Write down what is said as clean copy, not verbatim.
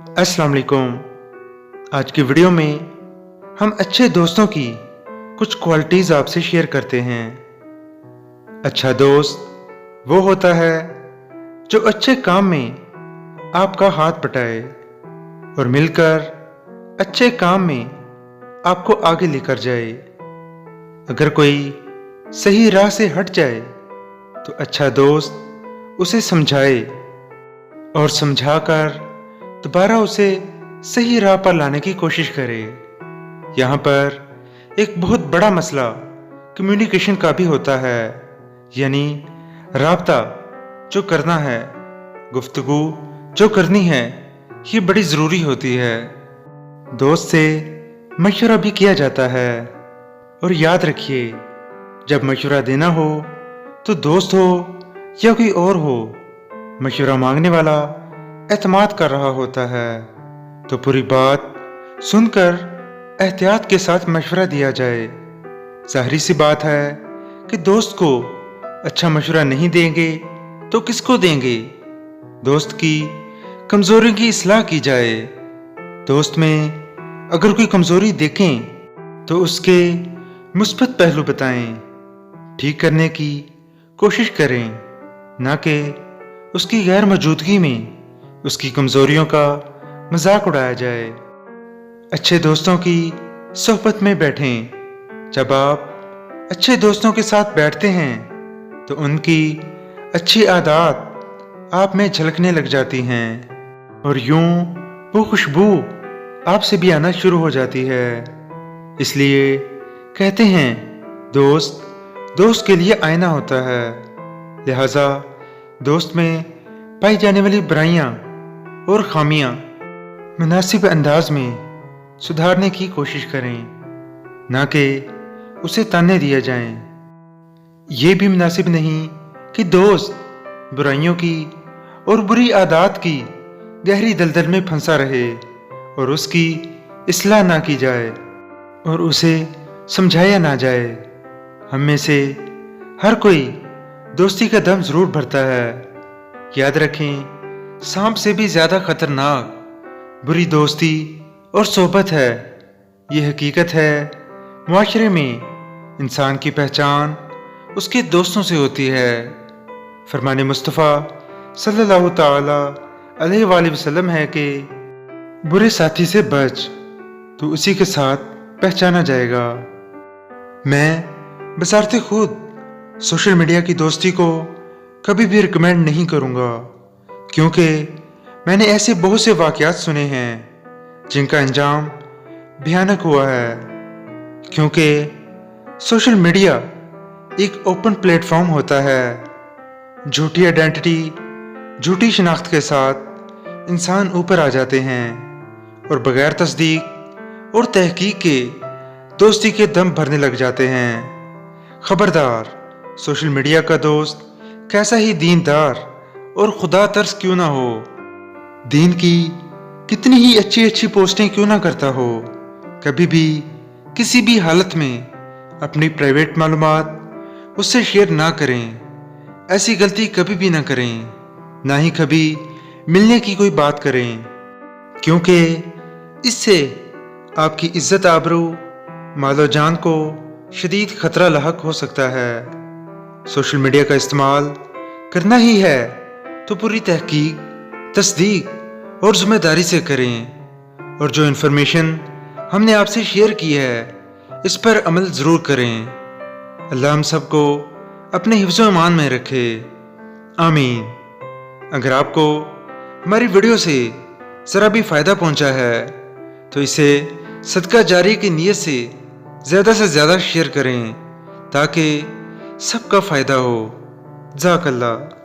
अस्सलाम वालेकुम। आज की वीडियो में हम अच्छे दोस्तों की कुछ क्वालिटीज़ आपसे शेयर करते हैं। अच्छा दोस्त वो होता है जो अच्छे काम में आपका हाथ बटाए और मिलकर अच्छे काम में आपको आगे लेकर जाए। अगर कोई सही राह से हट जाए तो अच्छा दोस्त उसे समझाए और समझाकर दोबारा उसे सही राह पर लाने की कोशिश करे। यहाँ पर एक बहुत बड़ा मसला कम्युनिकेशन का भी होता है, यानी राब्ता जो करना है, गुफ्तगू जो करनी है, ये बड़ी ज़रूरी होती है। दोस्त से मशवरा भी किया जाता है और याद रखिए, जब मशवरा देना हो तो दोस्त हो या कोई और हो, मशवरा मांगने वाला एतमाद कर रहा होता है तो पूरी बात सुनकर एहतियात के साथ मशवरा दिया जाए। ज़ाहिरी सी बात है कि दोस्त को अच्छा मशवरा नहीं देंगे तो किसको देंगे। दोस्त की कमज़ोरी की इस्लाह की जाए। दोस्त में अगर कोई कमज़ोरी देखें तो उसके मुस्बत पहलू बताएं, ठीक करने की कोशिश करें, ना कि उसकी गैर मौजूदगी में उसकी कमज़ोरियों का मजाक उड़ाया जाए। अच्छे दोस्तों की सोहबत में बैठें। जब आप अच्छे दोस्तों के साथ बैठते हैं तो उनकी अच्छी आदत आप में झलकने लग जाती हैं और यूं वो खुशबू आपसे भी आना शुरू हो जाती है। इसलिए कहते हैं दोस्त के लिए आईना होता है। लिहाजा दोस्त में पाई जाने वाली बुराइयां और खामियां मुनासिब अंदाज में सुधारने की कोशिश करें, ना कि उसे ताने दिया जाएं। ये भी मुनासिब नहीं कि दोस्त बुराइयों की और बुरी आदत की गहरी दलदल में फंसा रहे और उसकी इस्लाह ना की जाए और उसे समझाया ना जाए। हम में से हर कोई दोस्ती का दम ज़रूर भरता है। याद रखें, सांप से भी ज़्यादा खतरनाक बुरी दोस्ती और सोहबत है। ये हकीकत है, मुआशरे में इंसान की पहचान उसके दोस्तों से होती है। फरमाने मुस्तफ़ा सल्लल्लाहु ताला अलैहि वसल्लम है कि बुरे साथी से बच, तो उसी के साथ पहचाना जाएगा। मैं बसारते खुद सोशल मीडिया की दोस्ती को कभी भी रिकमेंड नहीं करूँगा, क्योंकि मैंने ऐसे बहुत से वाक़यात सुने हैं जिनका अंजाम भयानक हुआ है। क्योंकि सोशल मीडिया एक ओपन प्लेटफॉर्म होता है। झूठी आइडेंटिटी, झूठी शनाख्त के साथ इंसान ऊपर आ जाते हैं और बग़ैर तस्दीक और तहकीक के दोस्ती के दम भरने लग जाते हैं। ख़बरदार, सोशल मीडिया का दोस्त कैसा ही दीनदार और खुदा तर्स क्यों ना हो, दीन की कितनी ही अच्छी पोस्टें क्यों ना करता हो, कभी भी किसी भी हालत में अपनी प्राइवेट मालूमात उससे शेयर ना करें। ऐसी गलती कभी भी ना करें, ना ही कभी मिलने की कोई बात करें, क्योंकि इससे आपकी इज्जत, आबरू, मालो जान को शदीद खतरा लाहक हो सकता है। सोशल मीडिया का इस्तेमाल करना ही है तो पूरी तहकीक, तस्दीक और ज़िम्मेदारी से करें और जो इन्फॉर्मेशन हमने आपसे शेयर की है इस पर अमल ज़रूर करें। अल्लाह हम सबको अपने हिफ्ज़ व अमान में रखे, आमीन। अगर आपको हमारी वीडियो से ज़रा भी फ़ायदा पहुंचा है तो इसे सदका जारी की नीयत से ज़्यादा शेयर करें ताकि सबका फ़ायदा हो। जज़ाकल्लाह।